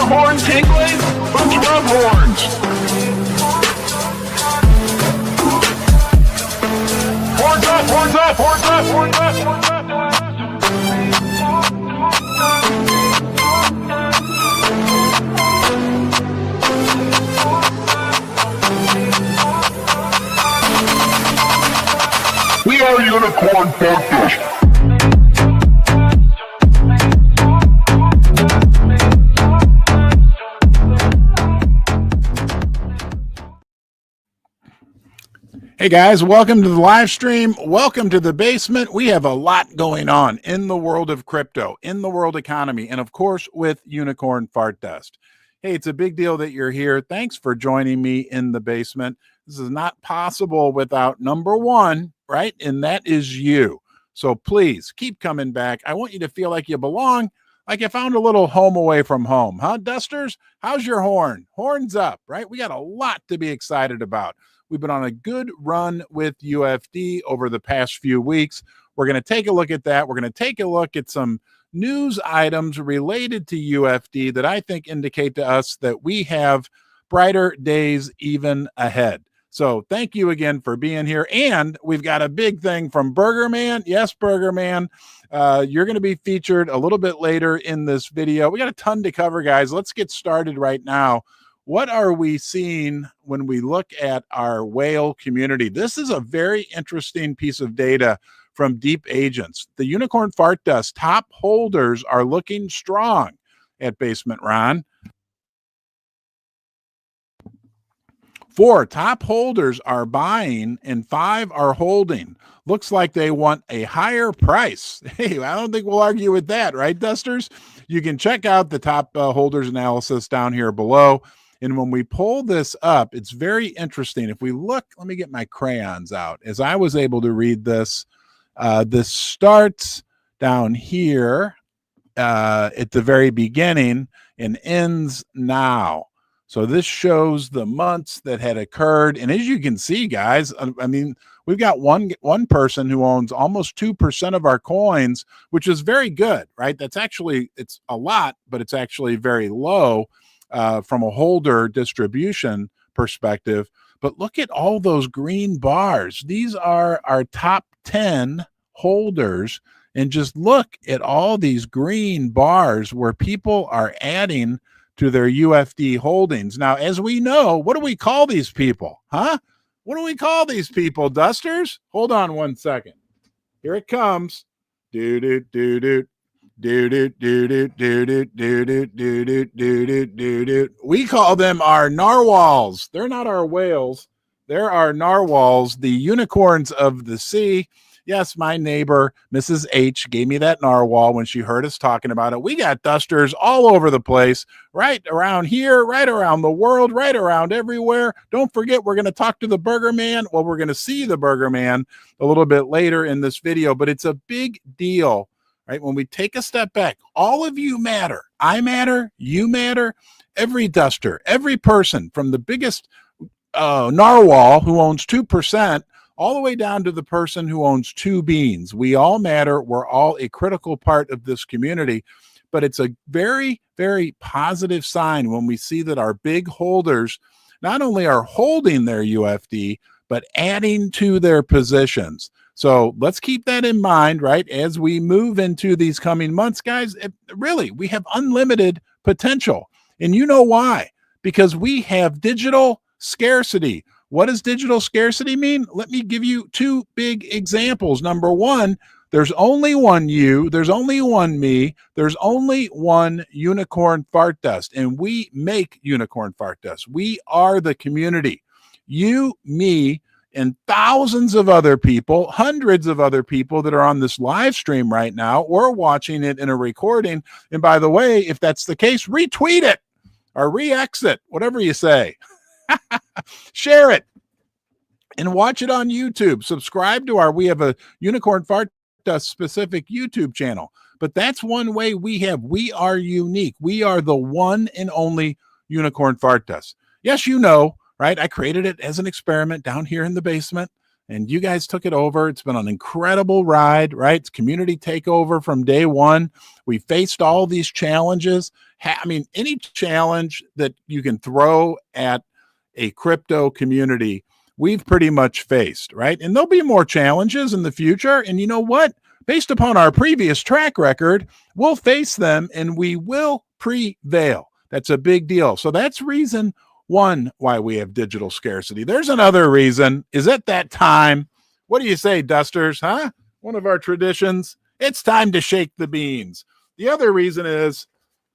your horns tingling? Let's rub horns. Horns up, horns up, horns up, horns up, horns up. We are Unicorn Podcast. Hey guys, welcome to the live stream. Welcome to the basement. We have a lot going on in the world of crypto, in the world economy, and of course with Unicorn Fart Dust. Hey, it's a big deal that you're here. Thanks for joining me in the basement. This is not possible without number one, right? And that is you. So please keep coming back. I want you to feel like you belong, like you found a little home away from home. Huh, Dusters? How's your horn? Horns up, right? We got a lot to be excited about. We've been on a good run with UFD over the past few weeks. We're going to take a look at that. We're going to take a look at some news items related to UFD that I think indicate to us that we have brighter days even ahead. So thank you again for being here. And we've got a big thing from Burger Man. Yes, Burger Man. You're going to be featured a little bit later in this video. We got a ton to cover, guys. Let's get started right now. What are we seeing when we look at our whale community? This is a very interesting piece of data from Deep Agents. The Unicorn Fart Dust top holders are looking strong at Basement Ron. 4 top holders are buying and 5 are holding. Looks like they want a higher price. Hey, I don't think we'll argue with that, right, Dusters? You can check out the top holders analysis down here below. And when we pull this up, it's very interesting. If we look, let me get my crayons out. As I was able to read this, this starts down here at the very beginning and ends now. So this shows the months that had occurred. And as you can see, guys, I mean, we've got one person who owns almost 2% of our coins, which is very good, right? That's actually, it's a lot, but it's actually very low from a holder distribution perspective. But look at all those green bars. These are our top 10 holders. And just look at all these green bars where people are adding to their UFD holdings. Now, as we know, what do we call these people? Huh? What do we call these people, Dusters? Hold on one second. Here it comes. We call them our narwhals. They're not our whales. They're our narwhals, the unicorns of the sea. Yes, my neighbor, Mrs. H, gave me that narwhal when she heard us talking about it. We got Dusters all over the place, right around here, right around the world, right around everywhere. Don't forget, we're going to talk to the Burger Man. Well, we're going to see the Burger Man a little bit later in this video, but it's a big deal, right? When we take a step back, all of you matter. I matter, you matter, every Duster, every person from the biggest narwhal who owns 2%, all the way down to the person who owns 2 beans. We all matter. We're all a critical part of this community, but it's a very, very positive sign when we see that our big holders not only are holding their UFD, but adding to their positions. So let's keep that in mind, right? As we move into these coming months, guys, really, we have unlimited potential. And you know why? Because we have digital scarcity. What does digital scarcity mean? Let me give you 2 big examples. Number one, there's only one you, there's only one me, there's only one Unicorn Fart Dust, and we make Unicorn Fart Dust. We are the community. You, me, and thousands of other people, hundreds of other people that are on this live stream right now or watching it in a recording. And by the way, if that's the case, retweet it or re-X it, whatever you say. Share it and watch it on YouTube. Subscribe to we have a Unicorn Fart Dust specific YouTube channel. But that's one way we are unique. We are the one and only Unicorn Fart Dust. Yes, you know, right? I created it as an experiment down here in the basement, and you guys took it over. It's been an incredible ride, right? It's community takeover from day one. We faced all these challenges, any challenge that you can throw at a crypto community, we've pretty much faced, right? And there'll be more challenges in the future. And you know what? Based upon our previous track record, we'll face them and we will prevail. That's a big deal. So that's reason one why we have digital scarcity. There's another reason. Is it that time? What do you say, Dusters? Huh? One of our traditions. It's time to shake the beans. The other reason is,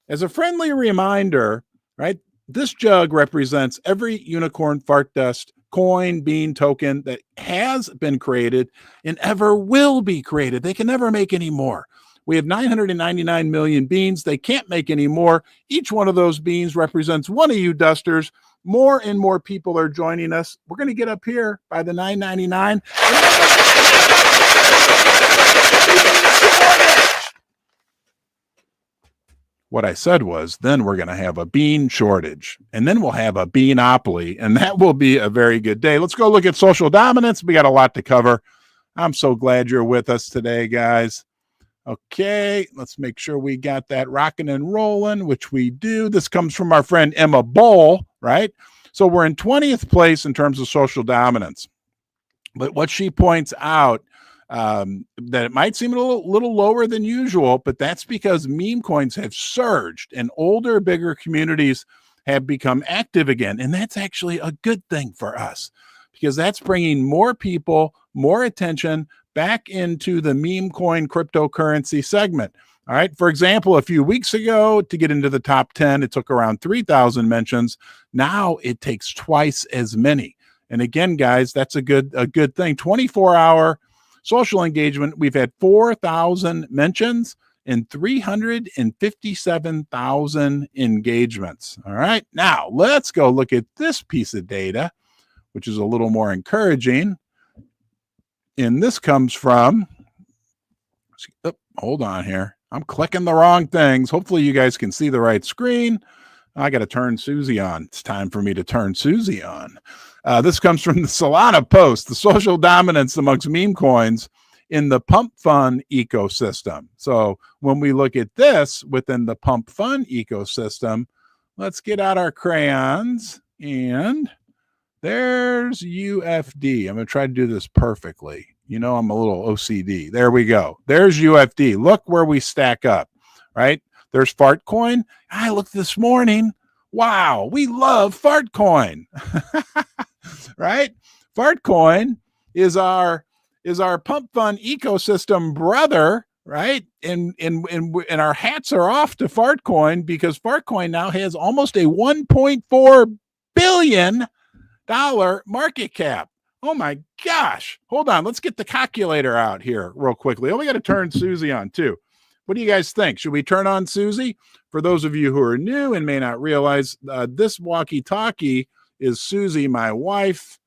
as a friendly reminder, right? This jug represents every unicorn fart dust coin, bean, token that has been created and ever will be created. They can never make any more. We have 999 million beans. They can't make any more. Each one of those beans represents one of you dusters. More and more people are joining us. We're going to get up here by the 999. What I said was, then we're going to have a bean shortage, and then we'll have a beanopoly, and that will be a very good day. Let's go look at social dominance. We got a lot to cover. I'm so glad you're with us today, guys. Okay, let's make sure we got that rocking and rolling, which we do. This comes from our friend Emma Bull, right? So we're in 20th place in terms of social dominance. But what she points out, that it might seem a little lower than usual, but that's because meme coins have surged and older, bigger communities have become active again. And that's actually a good thing for us because that's bringing more people, more attention back into the meme coin cryptocurrency segment. All right. For example, a few weeks ago, to get into the top 10, it took around 3,000 mentions. Now it takes twice as many. And again, guys, that's a good thing. 24-hour social engagement. We've had 4,000 mentions and 357,000 engagements. All right. Now let's go look at this piece of data, which is a little more encouraging. And this comes from, hold on here. I'm clicking the wrong things. Hopefully you guys can see the right screen. I got to turn Susie on. It's time for me to turn Susie on. This comes from the Solana Post, the social dominance amongst meme coins in the pump fund ecosystem. So when we look at this within the pump fund ecosystem, let's get out our crayons, and there's UFD. I'm going to try to do this perfectly. You know, I'm a little OCD. There we go. There's UFD. Look where we stack up, right? There's Fartcoin. I looked this morning. Wow, we love Fartcoin. Right? Fartcoin is our pump fund ecosystem brother, right? And our hats are off to Fartcoin because Fartcoin now has almost a $1.4 billion market cap. Oh my gosh. Hold on. Let's get the calculator out here real quickly. Oh, we got to turn Susie on too. What do you guys think? Should we turn on Susie? For those of you who are new and may not realize, this walkie-talkie is Susie, my wife.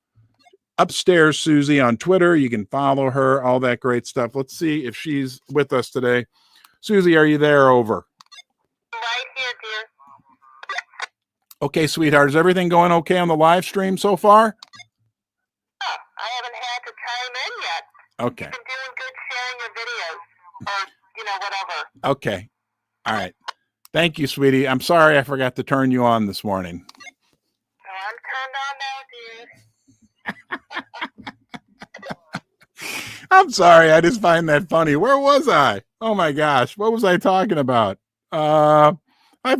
Upstairs Susie on Twitter. You can follow her, all that great stuff. Let's see if she's with us today. Susie, are you there? Over. Right here, dear. Okay, sweetheart. Is everything going okay on the live stream so far? Oh, I haven't had to chime in yet. Okay. You've been doing good sharing your videos or, whatever. Okay. All right. Thank you, sweetie. I'm sorry I forgot to turn you on this morning. Oh, I'm turned on now, dude. I'm sorry. I just find that funny. Where was I? Oh my gosh. What was I talking about? I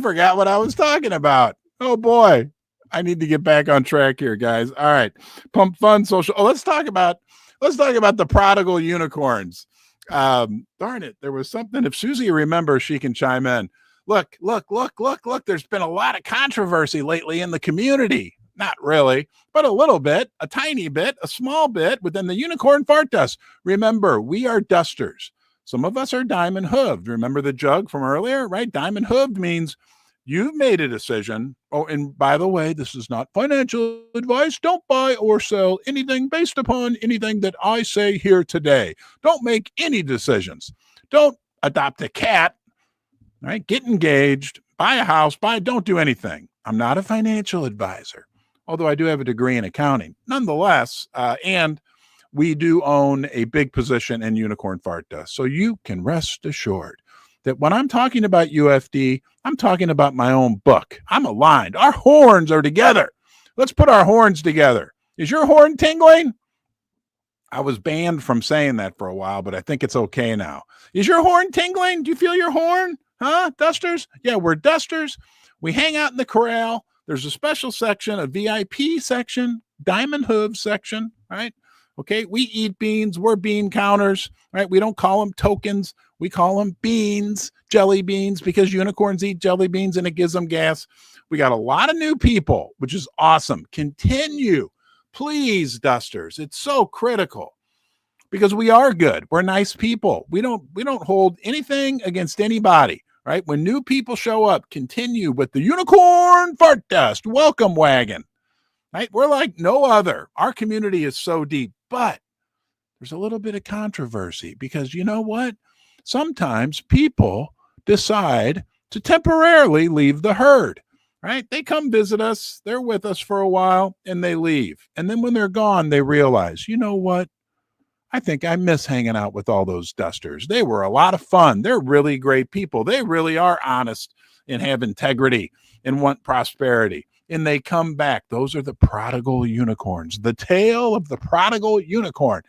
forgot what I was talking about. Oh boy. I need to get back on track here, guys. All right. Pump fund social. Oh, let's talk about the prodigal unicorns. Darn it. There was something. If Susie remembers, she can chime in. Look. There's been a lot of controversy lately in the community. Not really, but a little bit, a tiny bit, a small bit within the unicorn fart dust. Remember, we are dusters. Some of us are diamond hooved. Remember the jug from earlier, right? Diamond hooved means you've made a decision. Oh, and by the way, this is not financial advice. Don't buy or sell anything based upon anything that I say here today. Don't make any decisions. Don't adopt a cat, right? Get engaged, buy a house, don't do anything. I'm not a financial advisor, although I do have a degree in accounting. Nonetheless, and we do own a big position in unicorn fart dust. So you can rest assured that when I'm talking about UFD, I'm talking about my own book. I'm aligned. Our horns are together. Let's put our horns together. Is your horn tingling? I was banned from saying that for a while, but I think it's okay now. Is your horn tingling? Do you feel your horn? Huh? Dusters? Yeah, we're dusters. We hang out in the corral. There's a special section, a VIP section, diamond hooves section, right? Okay, we eat beans. We're bean counters, right? We don't call them tokens. We call them beans, jelly beans, because unicorns eat jelly beans and it gives them gas. We got a lot of new people, which is awesome. Continue. Please, dusters. It's so critical because we are good. We're nice people. We don't hold anything against anybody, right? When new people show up, continue with the unicorn fart dust welcome wagon, right? We're like no other. Our community is so deep, but there's a little bit of controversy because you know what? Sometimes people decide to temporarily leave the herd. Right? They come visit us, they're with us for a while, and they leave. And then when they're gone, they realize, you know what? I think I miss hanging out with all those dusters. They were a lot of fun. They're really great people. They really are honest and have integrity and want prosperity. And they come back. Those are the prodigal unicorns, the tale of the prodigal unicorn.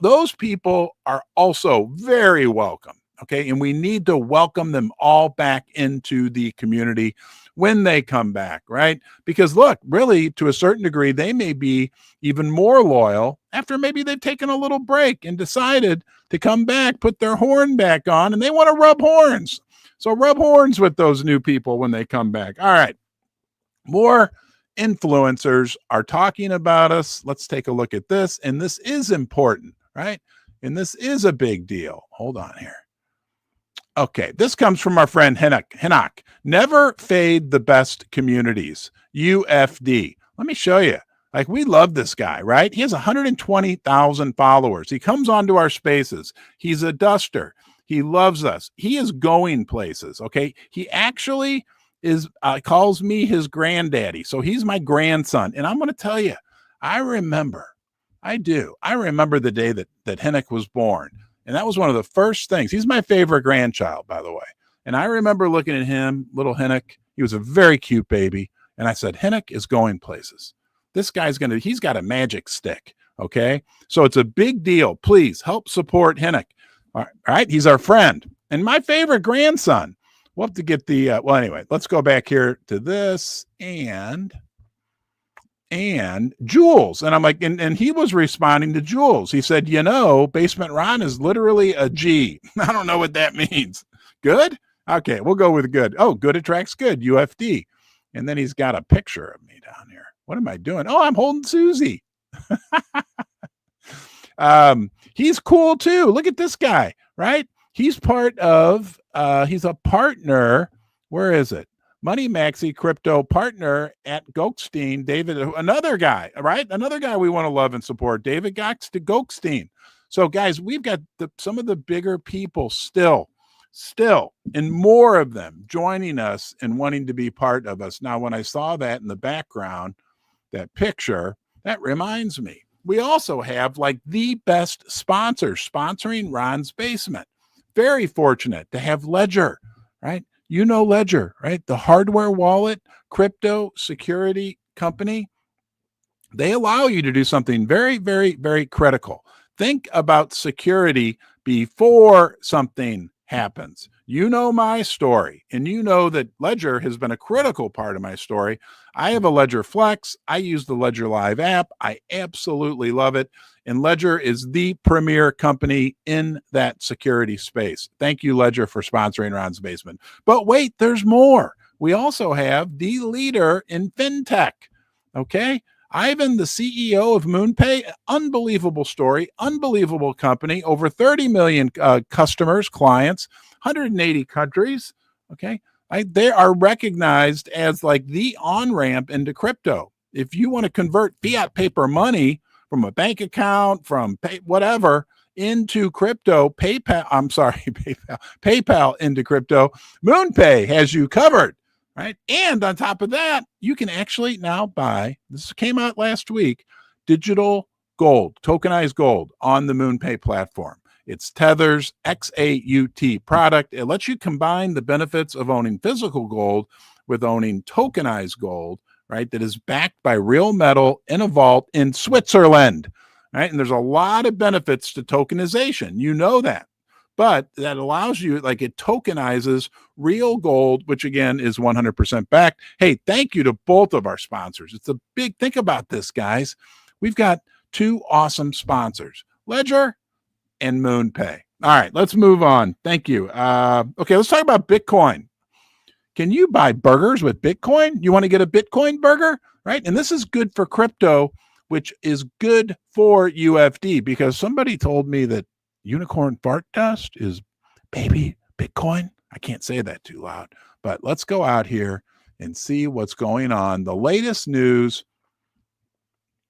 Those people are also very welcome. Okay. And we need to welcome them all back into the community when they come back, right? Because look, really, to a certain degree, they may be even more loyal after maybe they've taken a little break and decided to come back, put their horn back on, and they want to rub horns. So rub horns with those new people when they come back. All right. More influencers are talking about us. Let's take a look at this. And this is important, right? And this is a big deal. Hold on here. Okay, this comes from our friend Henk. Never fade the best communities. UFD. Let me show you. Like, we love this guy, right? He has 120,000 followers. He comes onto our spaces. He's a duster. He loves us. He is going places, okay? He actually is calls me his granddaddy. So he's my grandson. And I'm going to tell you, I remember the day that Henk was born. And that was one of the first things. He's my favorite grandchild, by the way. And I remember looking at him, little Henk. He was a very cute baby. And I said, Henk is going places. This guy's he's got a magic stick. Okay. So it's a big deal. Please help support Henk. All right. He's our friend and my favorite grandson. We'll have to get the, well, anyway, let's go back here to this and Jules. And I'm like, and he was responding to Jules. He said, you know, Basement Ron is literally a G. I don't know what that means. Good? Okay, we'll go with good. Oh, good attracts good, UFD. And then he's got a picture of me down here. What am I doing? Oh, I'm holding Susie. He's cool too. Look at this guy, right? He's part of, he's a partner. Where is it? Money Maxi crypto partner at Goldstein, David, another guy, right? Another guy we want to love and support, David Goldstein. So guys, we've got some of the bigger people still, and more of them joining us and wanting to be part of us. Now, when I saw that in the background, that picture, that reminds me, we also have like the best sponsors sponsoring Ron's Basement. Very fortunate to have Ledger, right? You know Ledger, right? The hardware wallet, crypto security company. They allow you to do something very, very, very critical. Think about security before something happens. You know my story, and you know that Ledger has been a critical part of my story. I have a Ledger Flex. I use the Ledger Live app. I absolutely love it. And Ledger is the premier company in that security space. Thank you, Ledger, for sponsoring Ron's Basement. But wait, there's more. We also have the leader in fintech. Okay. Ivan, the CEO of MoonPay, unbelievable story, unbelievable company, over 30 million customers, clients, 180 countries. Okay. They are recognized as like the on-ramp into crypto. If you want to convert fiat paper money from a bank account, from whatever, into crypto, PayPal into crypto, MoonPay has you covered, right? And on top of that, you can actually now buy, this came out last week, digital gold, tokenized gold on the MoonPay platform. It's Tether's XAUT product. It lets you combine the benefits of owning physical gold with owning tokenized gold, right? That is backed by real metal in a vault in Switzerland, right? And there's a lot of benefits to tokenization. You know that. But that allows you, like, it tokenizes real gold, which again is 100% backed. Hey, thank you to both of our sponsors. It's a big, think about this, guys. We've got two awesome sponsors, Ledger and MoonPay. All right, let's move on. Thank you. Okay, let's talk about Bitcoin. Can you buy burgers with Bitcoin? You want to get a Bitcoin burger, right? And this is good for crypto, which is good for UFD, because somebody told me that unicorn fart dust is baby Bitcoin. I can't say that too loud, but let's go out here and see what's going on. The latest news.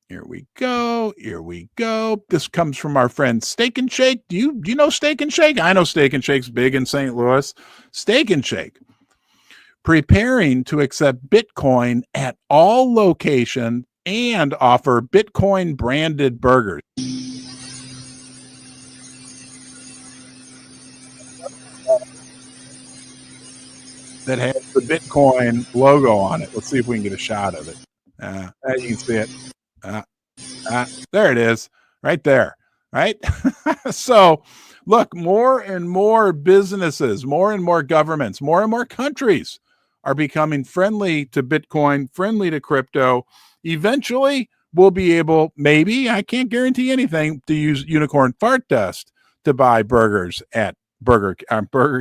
Here we go. Here we go. This comes from our friend Steak and Shake. Do you know Steak and Shake? I know Steak and Shake's big in St. Louis. Steak and Shake preparing to accept Bitcoin at all locations and offer Bitcoin branded burgers. That has the Bitcoin logo on it. Let's see if we can get a shot of it. You can see it. There it is, right there, right? So, look, more and more businesses, more and more governments, more and more countries are becoming friendly to Bitcoin, friendly to crypto. Eventually, we'll be able, maybe, I can't guarantee anything, to use unicorn fart dust to buy burgers at Burger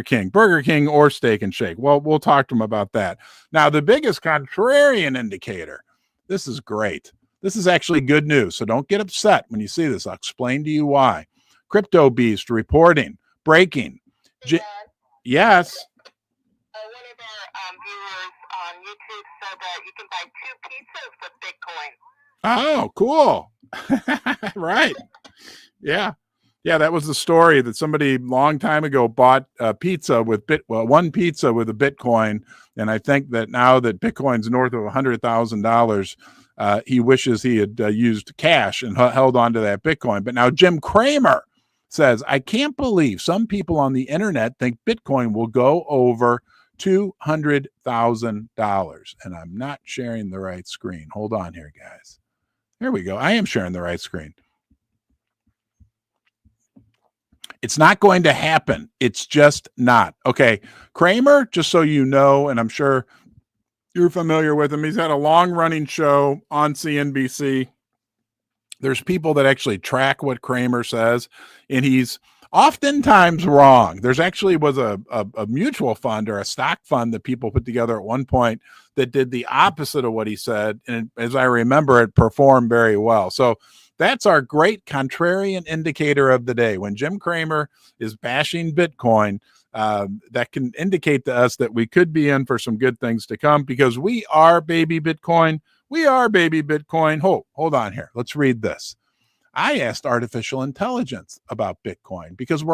King or Steak and Shake. Well, we'll talk to them about that. Now, the biggest contrarian indicator, this is great. This is actually good news, so don't get upset when you see this. I'll explain to you why. Crypto Beast reporting, breaking. Yes. One of our viewers on YouTube said that you can buy 2 pizzas with Bitcoin. Oh, cool. Right. Yeah. Yeah, that was the story that somebody long time ago bought a pizza with one pizza with a Bitcoin. And I think that now that Bitcoin's north of $100,000, he wishes he had used cash and held on to that Bitcoin. But now Jim Kramer says, I can't believe some people on the internet think Bitcoin will go over $200,000. And I'm not sharing the right screen. Hold on here, guys. There we go. I am sharing the right screen. It's not going to happen. It's just not. Okay. Kramer, just so you know, and I'm sure you're familiar with him, he's had a long running show on CNBC. There's people that actually track what Kramer says, and he's oftentimes wrong. There's actually was a mutual fund or a stock fund that people put together at one point that did the opposite of what he said. And as I remember, it performed very well. So that's our great contrarian indicator of the day. When Jim Kramer is bashing Bitcoin, that can indicate to us that we could be in for some good things to come, because we are baby Bitcoin. We are baby Bitcoin. Hold on here. Let's read this. I asked artificial intelligence about Bitcoin because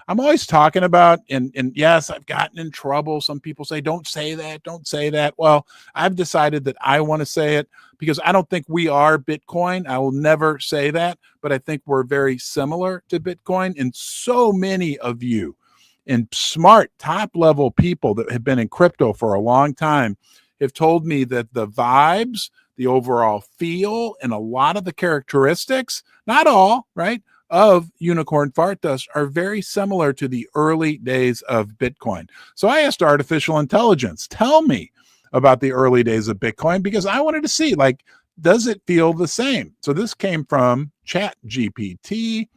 I'm always talking about, and yes, I've gotten in trouble. Some people say, don't say that, don't say that. Well, I've decided that I want to say it because I don't think we are Bitcoin. I will never say that, but I think we're very similar to Bitcoin. And so many of you and smart top level people that have been in crypto for a long time have told me that the vibes, the overall feel, and a lot of the characteristics, not all, right, of unicorn fart dust are very similar to the early days of Bitcoin. So I asked artificial intelligence, tell me about the early days of Bitcoin, because I wanted to see, like, does it feel the same? So this came from ChatGPT,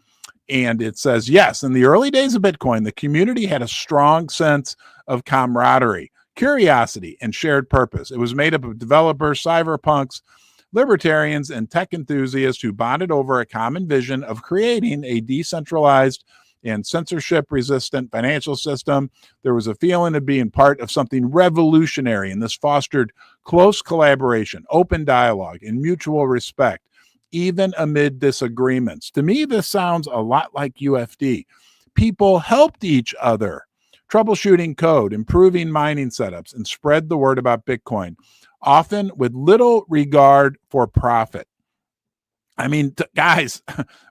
and it says, yes, in the early days of Bitcoin, the community had a strong sense of camaraderie, curiosity, and shared purpose. It was made up of developers, cyberpunks, libertarians, and tech enthusiasts who bonded over a common vision of creating a decentralized and censorship-resistant financial system. There was a feeling of being part of something revolutionary, and this fostered close collaboration, open dialogue, and mutual respect, even amid disagreements. To me, this sounds a lot like UFD. People helped each other, troubleshooting code, improving mining setups, and spread the word about Bitcoin, often with little regard for profit. I mean, guys,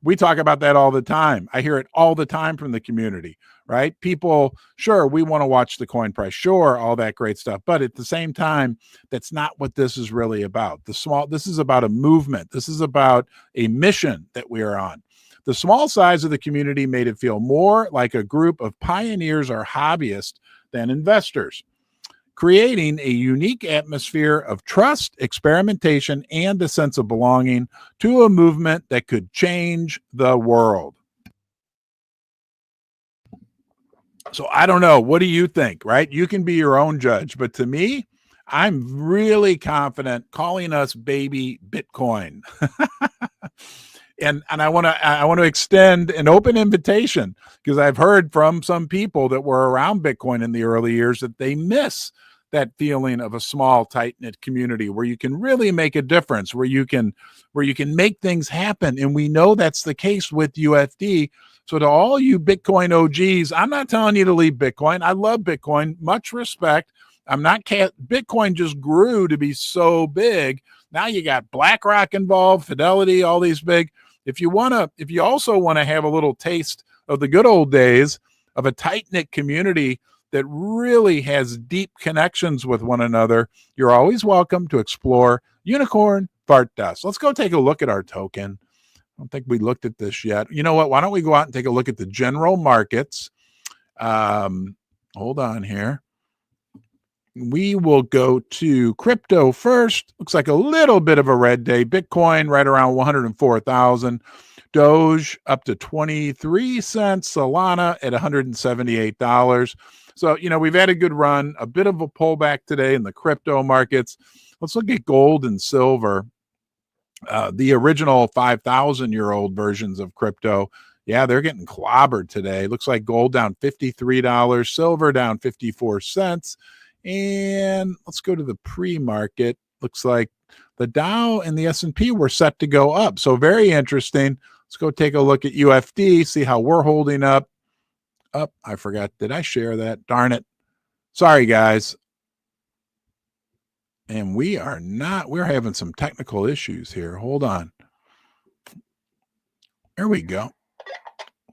we talk about that all the time. I hear it all the time from the community, right? People, sure, we want to watch the coin price, sure, all that great stuff. But at the same time, that's not what this is really about. This is about a movement. This is about a mission that we are on. The small size of the community made it feel more like a group of pioneers or hobbyists than investors, creating a unique atmosphere of trust, experimentation, and a sense of belonging to a movement that could change the world. So I don't know. What do you think, right? You can be your own judge. But to me, I'm really confident calling us baby Bitcoin. And I want to extend an open invitation, because I've heard from some people that were around Bitcoin in the early years that they miss that feeling of a small, tight-knit community where you can really make a difference, where you can make things happen. And we know that's the case with UFD. So to all you Bitcoin OGs, I'm not telling you to leave Bitcoin. I love Bitcoin, much respect. Bitcoin just grew to be so big. Now you got BlackRock involved, Fidelity, all these big. If you also want to have a little taste of the good old days of a tight-knit community that really has deep connections with one another, you're always welcome to explore Unicorn Fart Dust. Let's go take a look at our token. I don't think we looked at this yet. You know what? Why don't we go out and take a look at the general markets? Hold on here. We will go to crypto first. Looks like a little bit of a red day. Bitcoin right around 104,000. Doge up to 23 cents. Solana at $178. So, we've had a good run, a bit of a pullback today in the crypto markets. Let's look at gold and silver. The original 5,000-year-old versions of crypto, yeah, they're getting clobbered today. Looks like gold down $53, silver down 54 cents. And let's go to the pre-market. Looks like the Dow and the S&P were set to go up. So very interesting. Let's go take a look at UFD, see how we're holding up. I forgot. Did I share that? Darn it. Sorry, guys. And we're having some technical issues here. Hold on. There we go.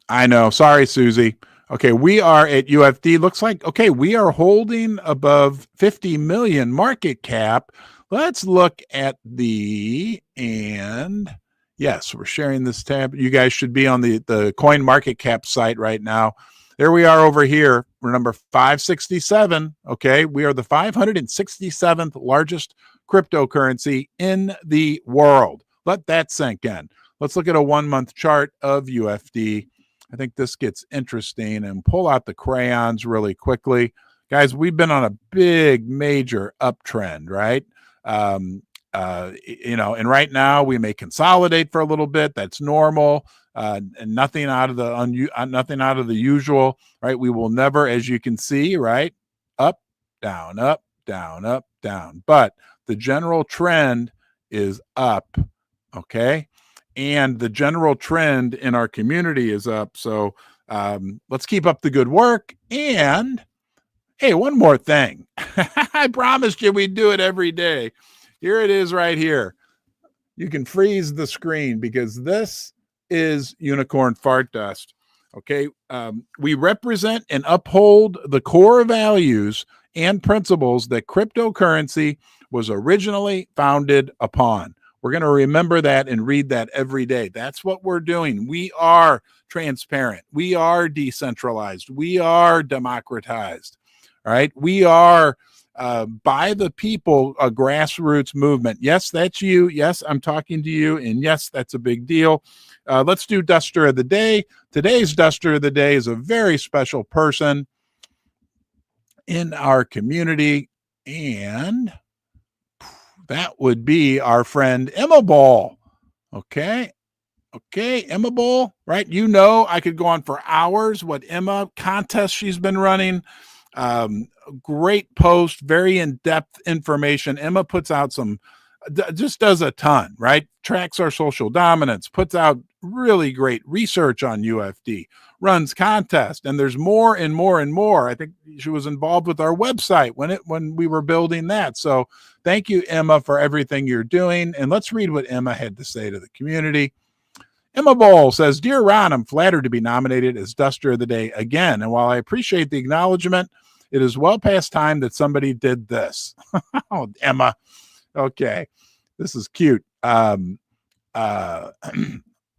I know. Sorry, Susie. Okay, we are at UFD. Looks like, okay, we are holding above 50 million market cap. Let's look at and yes, we're sharing this tab. You guys should be on the coin market cap site right now. There we are over here. We're number 567. Okay, we are the 567th largest cryptocurrency in the world. Let that sink in. Let's look at a 1-month chart of UFD. I think this gets interesting, and pull out the crayons really quickly. Guys, we've been on a big, major uptrend, right? And right now we may consolidate for a little bit. That's normal. And nothing out of the usual, right? We will never, as you can see, right? Up, down, up, down, up, down. But the general trend is up, okay? And the general trend in our community is up. So let's keep up the good work. And hey, one more thing. I promised you we'd do it every day. Here it is right here. You can freeze the screen because this is Unicorn Fart Dust. Okay. We represent and uphold the core values and principles that cryptocurrency was originally founded upon. We're going to remember that and read that every day. That's what we're doing. We are transparent. We are decentralized. We are democratized. All right. We are by the people, a grassroots movement. Yes, that's you. Yes, I'm talking to you. And yes, that's a big deal. Let's do Duster of the Day. Today's Duster of the Day is a very special person in our community. And that would be our friend Emma Ball. Okay, Emma Ball, right? I could go on for hours what Emma contest she's been running. Great post, very in-depth information. Emma puts out some just does a ton, right? Tracks our social dominance, puts out really great research on UFD, runs contests, and there's more and more and more. I think she was involved with our website when we were building that. So thank you, Emma, for everything you're doing. And let's read what Emma had to say to the community. Emma Bowl says, Dear Ron, I'm flattered to be nominated as Duster of the Day again. And while I appreciate the acknowledgement, it is well past time that somebody did this. Oh, Emma. Okay. This is cute.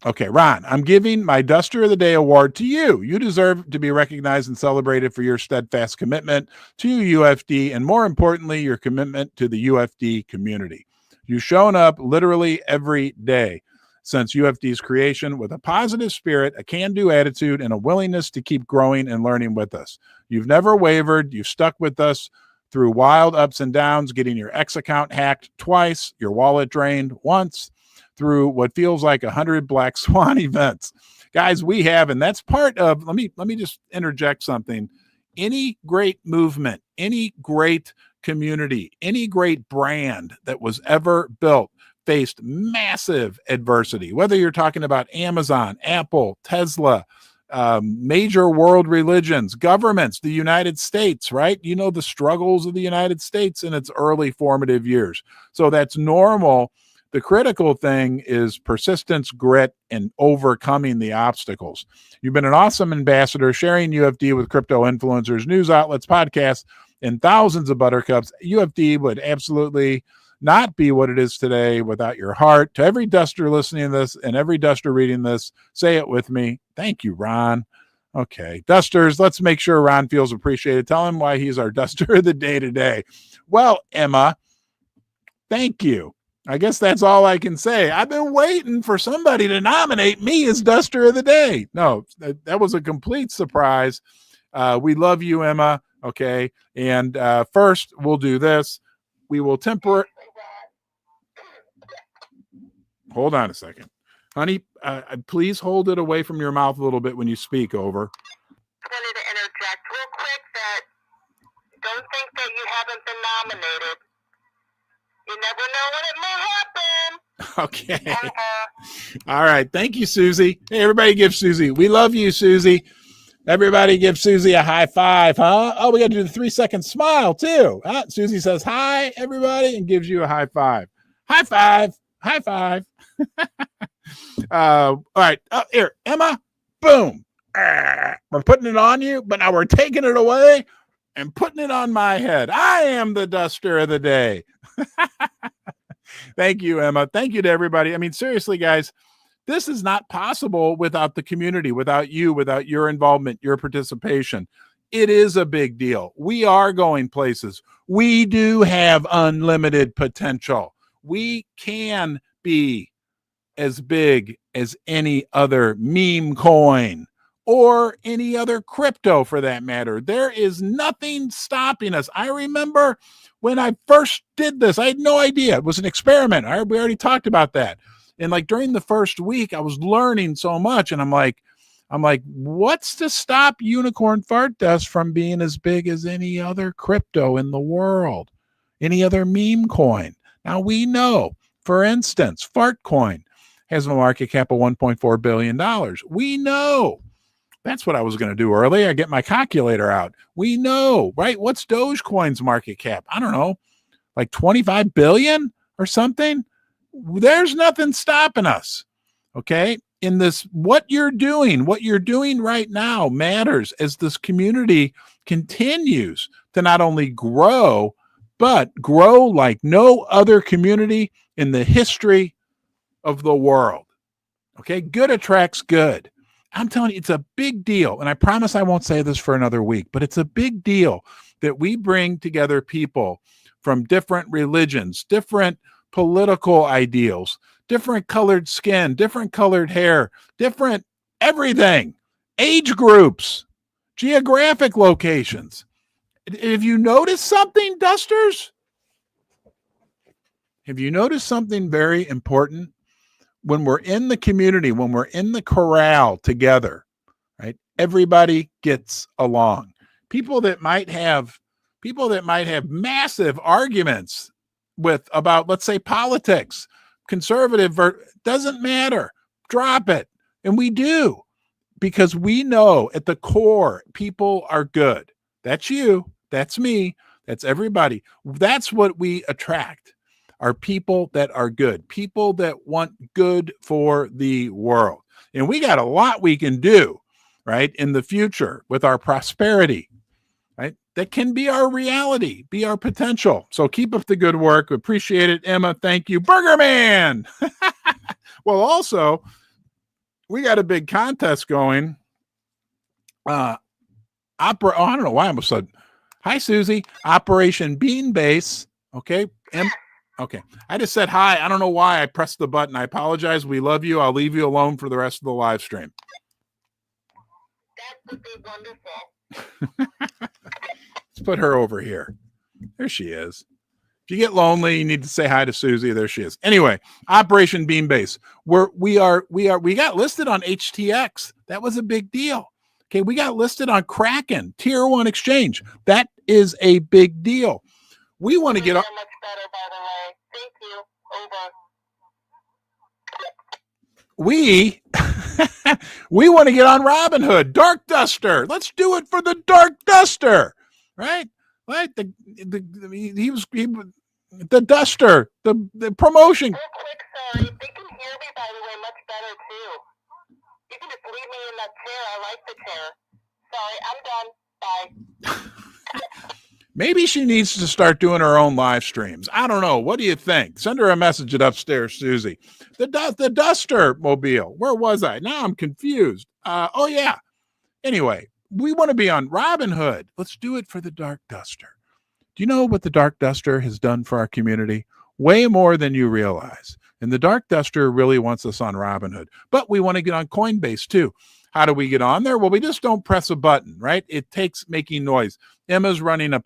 Okay, Ron, I'm giving my Duster of the Day award to you. You deserve to be recognized and celebrated for your steadfast commitment to UFD and, more importantly, your commitment to the UFD community. You've shown up literally every day since UFD's creation with a positive spirit, a can-do attitude, and a willingness to keep growing and learning with us. You've never wavered. You've stuck with us through wild ups and downs, getting your X account hacked twice, your wallet drained once, through what feels like 100 Black Swan events. Guys, we have, and that's part of, let me just interject something. Any great movement, any great community, any great brand that was ever built faced massive adversity, whether you're talking about Amazon, Apple, Tesla, major world religions, governments, the United States, right? You know, the struggles of the United States in its early formative years. So that's normal. The critical thing is persistence, grit, and overcoming the obstacles. You've been an awesome ambassador, sharing UFD with crypto influencers, news outlets, podcasts, and thousands of buttercups. UFD would absolutely not be what it is today without your heart. To every Duster listening to this and every Duster reading this, say it with me. Thank you, Ron. Okay, Dusters, let's make sure Ron feels appreciated. Tell him why he's our Duster of the Day today. Well, Emma, thank you. I guess that's all I can say. I've been waiting for somebody to nominate me as Duster of the Day. No, that was a complete surprise. We love you, Emma. Okay, and first we'll do this. We will temper. Hold on a second. Honey, please hold it away from your mouth a little bit when you speak. Over. I wanted to interject real quick that don't think that you haven't been nominated. You never know when it may happen. Okay. All right. Thank you, Susie. Hey, everybody give Susie. We love you, Susie. Everybody give Susie a high five, huh? Oh, we got to do the 3-second smile, too. Susie says hi, everybody, and gives you a high five. High five. High five. All right. Here, Emma. Boom. We're putting it on you, but now we're taking it away and putting it on my head. I am the Duster of the Day. Thank you, Emma. Thank you to everybody. I mean, seriously, guys, this is not possible without the community, without you, without your involvement, your participation. It is a big deal. We are going places. We do have unlimited potential. We can be as big as any other meme coin or any other crypto for that matter. There is nothing stopping us. I remember when I first did this, I had no idea. It was an experiment. We already talked about that. And like during the first week, I was learning so much. And I'm like, what's to stop Unicorn Fart Dust from being as big as any other crypto in the world? Any other meme coin? Now we know, for instance, Fartcoin has a market cap of $1.4 billion. We know. That's what I was going to do earlier. I get my calculator out. We know, right? What's Dogecoin's market cap? I don't know, like 25 billion or something. There's nothing stopping us. Okay. In this, what you're doing right now matters as this community continues to not only grow, but grow like no other community in the history of the world. Okay. Good attracts good. I'm telling you, it's a big deal. And I promise I won't say this for another week, but it's a big deal that we bring together people from different religions, different political ideals, different colored skin, different colored hair, different everything, age groups, geographic locations. Have you noticed something, Dusters? Have you noticed something very important? When we're in the community, when we're in the corral together, right? Everybody gets along. People that might have massive arguments with about, let's say, politics, conservative, doesn't matter. Drop it. And we do, because we know at the core, people are good. That's you. That's me. That's everybody. That's what we attract, are people that are good, people that want good for the world. And we got a lot we can do, right, in the future with our prosperity, right? That can be our reality, be our potential. So keep up the good work. Appreciate it, Emma. Thank you. Burger Man. Well, also, we got a big contest going. I don't know why I'm so. Hi, Susie. Operation Bean Base. Okay. Okay. I just said hi. I don't know why I pressed the button. I apologize. We love you. I'll leave you alone for the rest of the live stream. That would be wonderful. Let's put her over here. There she is. If you get lonely, you need to say hi to Susie. There she is. Anyway, Operation Bean Base. We got listed on HTX. That was a big deal. Okay, we got listed on Kraken, Tier 1 exchange. That is a big deal. We want to get up. Much better, by the way. Thank you. Over. We want to get on Robinhood, Dark Duster. Let's do it for the Dark Duster, right? Right? The Duster, the promotion. Real quick, sorry. They can hear me, by the way, much better too. You can just leave me in that chair. I like the chair. Sorry, I'm done. Bye. Maybe she needs to start doing her own live streams. I don't know. What do you think? Send her a message at Upstairs Susie. The Duster mobile. Where was I? Now I'm confused. Oh, yeah. Anyway, we want to be on Robinhood. Let's do it for the Dark Duster. Do you know what the Dark Duster has done for our community? Way more than you realize. And the Dark Duster really wants us on Robinhood. But we want to get on Coinbase too. How do we get on there? Well, we just don't press a button, right? It takes making noise. Emma's running a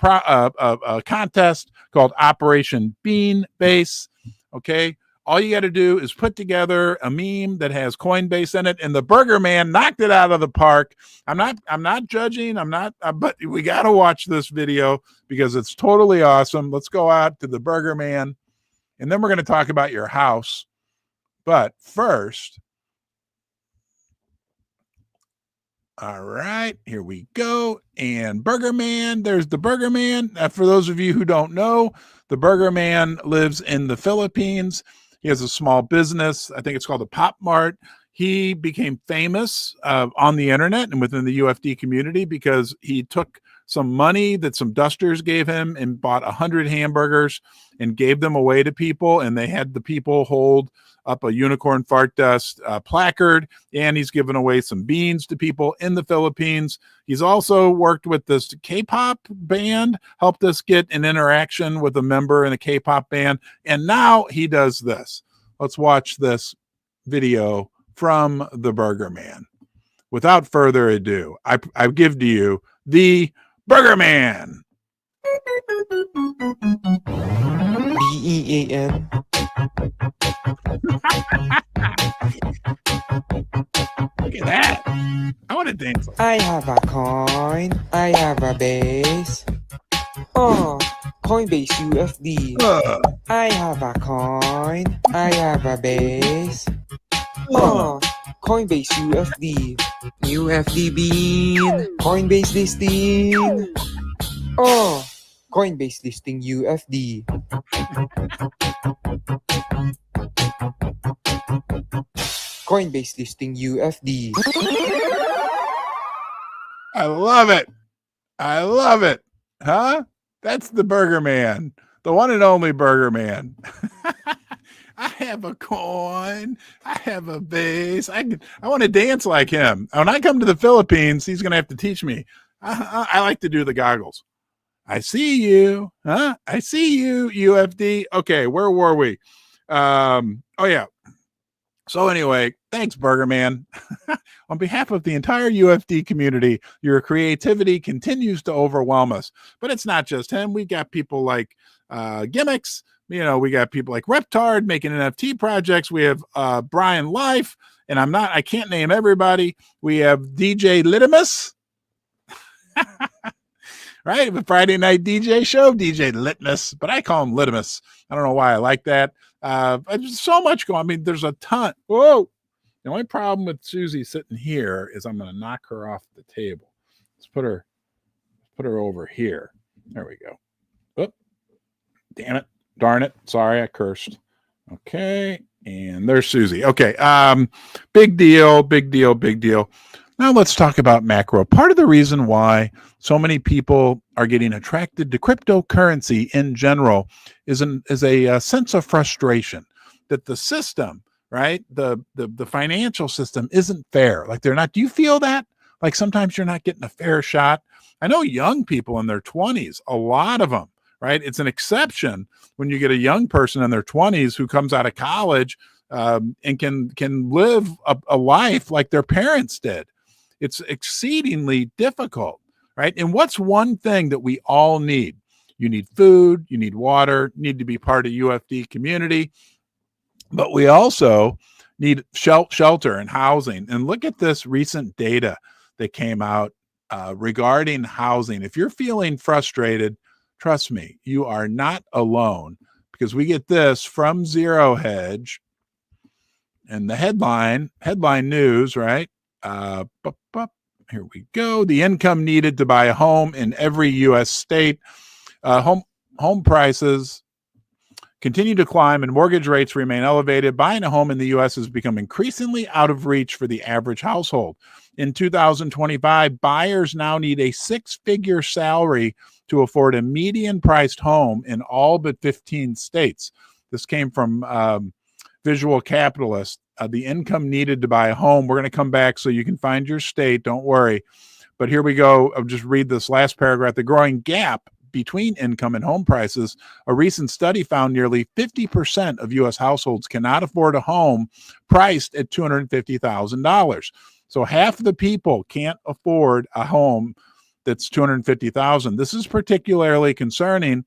contest called Operation Bean Base. Okay. All you got to do is put together a meme that has Coinbase in it, and the Burger Man knocked it out of the park. I'm not judging. But we got to watch this video because it's totally awesome. Let's go out to the Burger Man, and then we're going to talk about your house. But first, all right, here we go. And Burger Man, there's the Burger Man. For those of you who don't know, the Burger Man lives in the Philippines. He has a small business. I think it's called a Pop Mart. He became famous on the internet and within the UFD community because he took some money that some dusters gave him and bought 100 hamburgers and gave them away to people. And they had the people hold up a unicorn fart dust placard, and he's given away some beans to people in the Philippines. He's also worked with this K-pop band, helped us get an interaction with a member in a K-pop band, and now he does this. Let's watch this video from the Burger Man. Without further ado, I give to you the Burger Man. BEAN. Look at that. I want to dance. I have a coin. I have a base. Oh, Coinbase UFD. I have a coin. I have a base. Oh, Coinbase UFD. UFD bean. Coinbase listing. Oh, Coinbase listing UFD. Coinbase listing UFD. I love it. I love it. Huh? That's the Burger Man, the one and only Burger Man. I have a coin. I have a base. I want to dance like him. When I come to the Philippines, he's going to have to teach me. I like to do the goggles. I see you. Huh? I see you, UFD. Okay, where were we? Oh, yeah. So anyway, thanks, Burger Man. On behalf of the entire UFD community, your creativity continues to overwhelm us. But it's not just him. We got people like Gimmicks. You know, we got people like Reptard making NFT projects. We have Brian Life, and I can't name everybody. We have DJ Litimus. right? The Friday night DJ show, DJ Litmus, but I call him Litmus. I don't know why I like that. There's so much going. I mean, there's a ton. Whoa. The only problem with Susie sitting here is I'm going to knock her off the table. Let's put her over here. There we go. Oh, damn it. Darn it. Sorry, I cursed. Okay. And there's Susie. Okay. Big deal. Now let's talk about macro. Part of the reason why so many people are getting attracted to cryptocurrency in general is a sense of frustration that the system, right, the financial system isn't fair. Like they're not. Do you feel that? Like sometimes you're not getting a fair shot. I know young people in their 20s, a lot of them, right? It's an exception when you get a young person in their 20s who comes out of college and can live a life like their parents did. It's exceedingly difficult, right? And what's one thing that we all need? You need food, you need water, you need to be part of UFD community, but we also need shelter and housing. And look at this recent data that came out regarding housing. If you're feeling frustrated, trust me, you are not alone, because we get this from Zero Hedge and the headline news, right? Here we go. The income needed to buy a home in every U.S. state. Home prices continue to climb and mortgage rates remain elevated. Buying a home in the U.S. has become increasingly out of reach for the average household. In 2025, buyers now need a six-figure salary to afford a median-priced home in all but 15 states. This came from Visual Capitalist. The income needed to buy a home. We're going to come back so you can find your state. Don't worry. But here we go. I'll just read this last paragraph. The growing gap between income and home prices. A recent study found nearly 50% of U.S. households cannot afford a home priced at $250,000. So half of the people can't afford a home that's $250,000. This is particularly concerning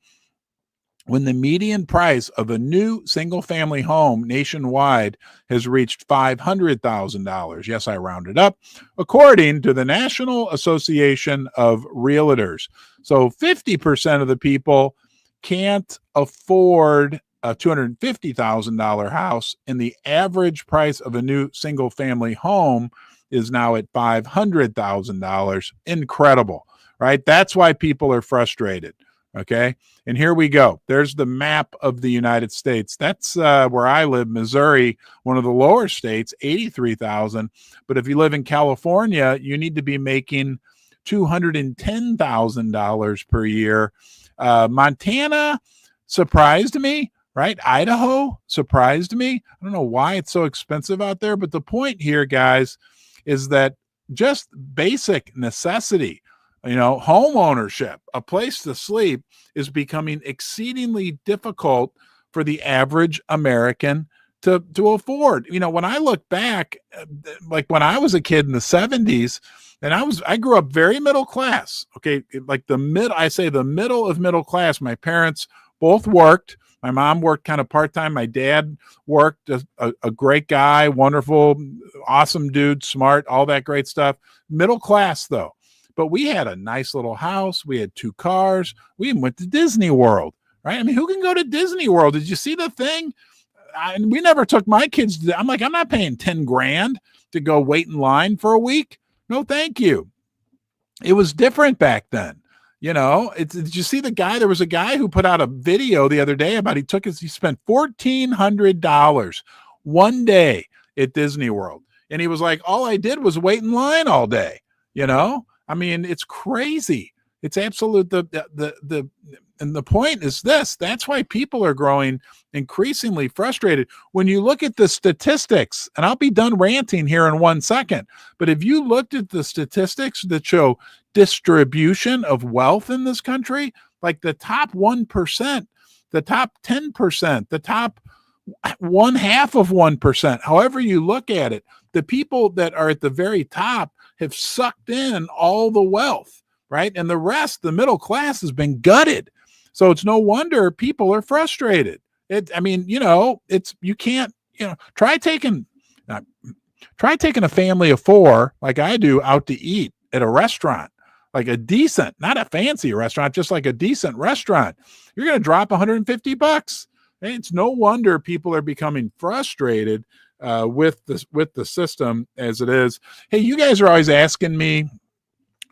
when the median price of a new single-family home nationwide has reached $500,000. Yes, I rounded up, according to the National Association of Realtors. So 50% of the people can't afford a $250,000 house, and the average price of a new single-family home is now at $500,000. Incredible, right? That's why people are frustrated. Okay. And here we go. There's the map of the United States. That's where I live, Missouri, one of the lower states, 83,000. But if you live in California, you need to be making $210,000 per year. Montana surprised me, right? Idaho surprised me. I don't know why it's so expensive out there, but the point here, guys, is that just basic necessity, home ownership, a place to sleep, is becoming exceedingly difficult for the average American to afford. When I look back, like when I was a kid in the 70s, and I grew up very middle class. Okay, like the middle of middle class. My parents both worked. My mom worked kind of part-time. My dad worked, a great guy, wonderful, awesome dude, smart, all that great stuff. Middle class, though. But we had a nice little house. We had 2 cars. We even went to Disney World, right? I mean, who can go to Disney World? Did you see the thing? We never took my kids to I'm like, I'm not paying 10 grand to go wait in line for a week. No, thank you. It was different back then. Did you see the guy? There was a guy who put out a video the other day about he spent $1,400 one day at Disney World. And he was like, all I did was wait in line all day. I mean, it's crazy. It's absolute. And the point is this: that's why people are growing increasingly frustrated. When you look at the statistics, and I'll be done ranting here in 1 second, but if you looked at the statistics that show distribution of wealth in this country, like the top 1%, the top 10%, the top 0.5%, however you look at it, the people that are at the very top have sucked in all the wealth, right? And the rest, the middle class, has been gutted. So it's no wonder people are frustrated. You can't, try taking a family of 4 like I do out to eat at a restaurant. like a decent, not a fancy restaurant, just like a decent restaurant, you're going to drop 150 bucks. It's no wonder people are becoming frustrated with the system as it is. Hey, you guys are always asking me,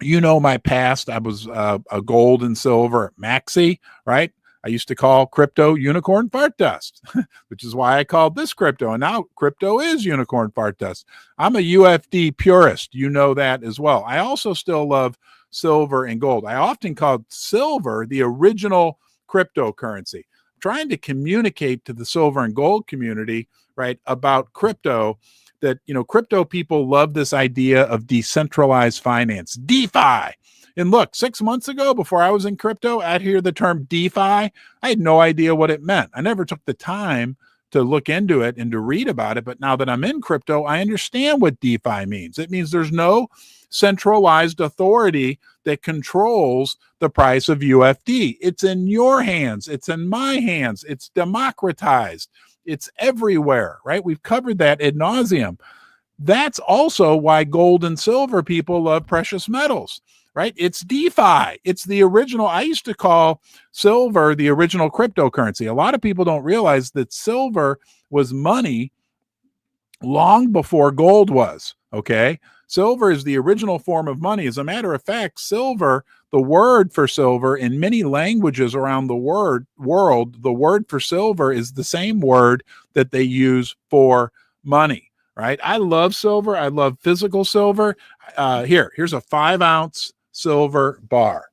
my past. I was a gold and silver maxi, right? I used to call crypto unicorn fart dust, which is why I called this crypto. And now crypto is unicorn fart dust. I'm a UFD purist. You know that as well. I also still love silver and gold. I often called silver the original cryptocurrency, trying to communicate to the silver and gold community, right, about crypto, that, crypto people love this idea of decentralized finance, DeFi. And look, 6 months ago, before I was in crypto, I'd hear the term DeFi. I had no idea what it meant. I never took the time to look into it and to read about it. But now that I'm in crypto, I understand what DeFi means. It means there's no centralized authority that controls the price of UFD. It's in your hands. It's in my hands. It's democratized. It's everywhere, right? We've covered that ad nauseum. That's also why gold and silver people love precious metals, right? It's DeFi. It's the original. I used to call silver the original cryptocurrency. A lot of people don't realize that silver was money long before gold was, okay? Silver is the original form of money. As a matter of fact, silver, the word for silver in many languages around the world, the word for silver is the same word that they use for money, right? I love silver. I love physical silver. Here's a 5-ounce silver bar.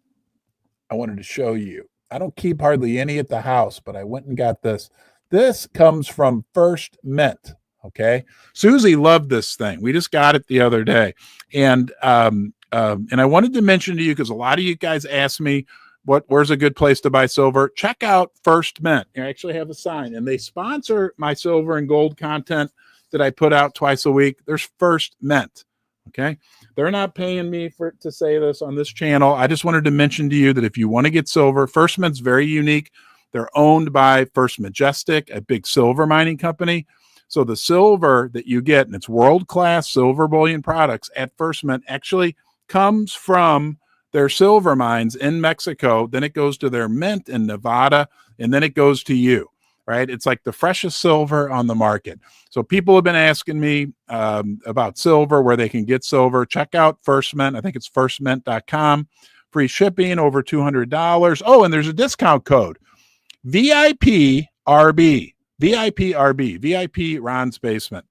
I wanted to show you. I don't keep hardly any at the house, but I went and got this. This comes from First Mint. Okay. Susie loved this thing. We just got it the other day. And I wanted to mention to you, because a lot of you guys ask me, where's a good place to buy silver? Check out First Mint. I actually have a sign, and they sponsor my silver and gold content that I put out twice a week. There's First Mint. Okay. They're not paying me to say this on this channel. I just wanted to mention to you that if you want to get silver, First Mint's very unique. They're owned by First Majestic, a big silver mining company. So the silver that you get, and it's world-class silver bullion products at First Mint, actually comes from their silver mines in Mexico. Then it goes to their mint in Nevada, and then it goes to you, right? It's like the freshest silver on the market. So people have been asking me about silver, where they can get silver. Check out First Mint. I think it's firstmint.com. Free shipping, over $200. Oh, and there's a discount code, VIPRB. VIP Ron's Basement.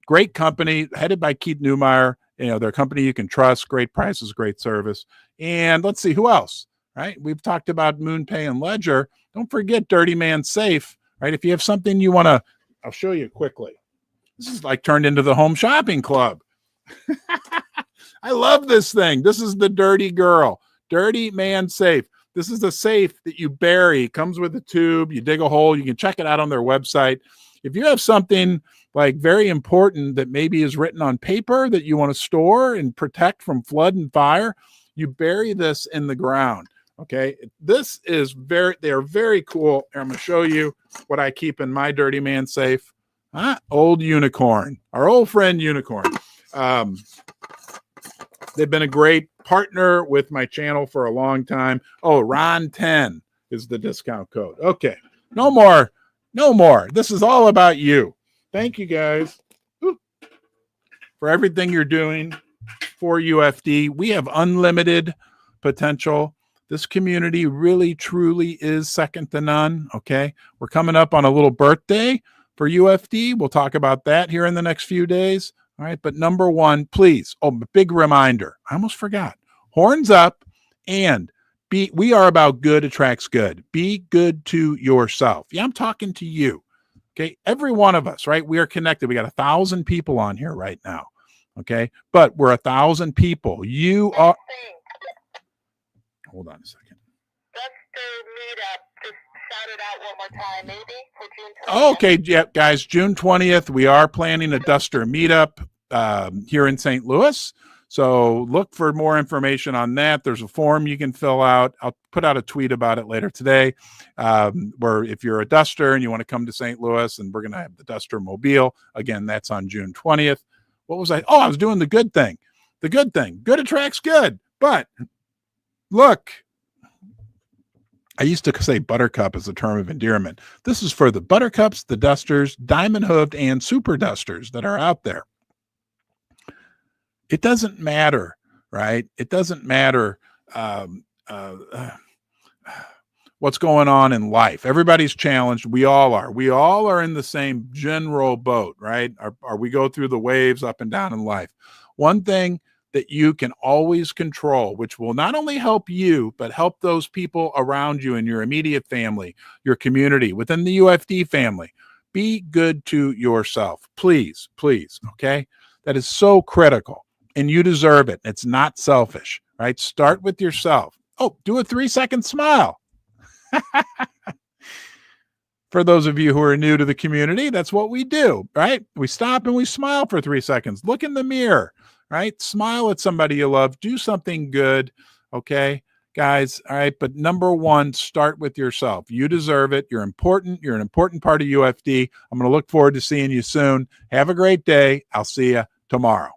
Great company, headed by Keith Newmeyer. They're a company you can trust. Great prices, great service. And let's see, who else, right? We've talked about MoonPay and Ledger. Don't forget Dirty Man Safe, right? If you have something you want to, I'll show you quickly. This is like turned into the home shopping club. I love this thing. This is the Dirty Girl, Dirty Man Safe. This is a safe that you bury. It comes with a tube. You dig a hole. You can check it out on their website. If you have something like very important that maybe is written on paper that you want to store and protect from flood and fire, you bury this in the ground. Okay. This is they're very cool. I'm going to show you what I keep in my Dirty Man safe. Old Unicorn, our old friend Unicorn. They've been a great partner with my channel for a long time. Oh, Ron 10 is the discount code. Okay. No more. This is all about you. Thank you guys for everything you're doing for UFD. We have unlimited potential. This community really, truly is second to none. Okay. We're coming up on a little birthday for UFD. We'll talk about that here in the next few days. All right. But number one, please. Oh, big reminder. I almost forgot. Horns up, and we are about good attracts good. Be good to yourself. Yeah, I'm talking to you. Okay. Every one of us, right? We are connected. We got 1,000 people on here right now. Okay. But we're 1,000 people. You are. Hold on a second. Let's do meetup. Just shout it out one more time, maybe, for June 20th. Okay, yeah, guys, June 20th, we are planning a Duster meetup here in St. Louis. So look for more information on that. There's a form you can fill out. I'll put out a tweet about it later today, where if you're a Duster and you want to come to St. Louis, and we're going to have the Duster Mobile. Again, that's on June 20th. What was I? Oh, I was doing the good thing. The good thing. Good attracts good. But look, I used to say buttercup as a term of endearment. This is for the buttercups, the dusters, diamond hooved, and super dusters that are out there. It doesn't matter, right? It doesn't matter what's going on in life. Everybody's challenged. We all are. We all are in the same general boat, right? We go through the waves up and down in life. One thing that you can always control, which will not only help you, but help those people around you in your immediate family, your community, within the UFD family. Be good to yourself. Please, please, okay? That is so critical, and you deserve it. It's not selfish, right? Start with yourself. Oh, do a 3-second smile. For those of you who are new to the community, that's what we do, right? We stop and we smile for 3 seconds. Look in the mirror, right? Smile at somebody you love. Do something good, okay, guys? All right, but number one, start with yourself. You deserve it. You're important. You're an important part of UFD. I'm going to look forward to seeing you soon. Have a great day. I'll see you tomorrow.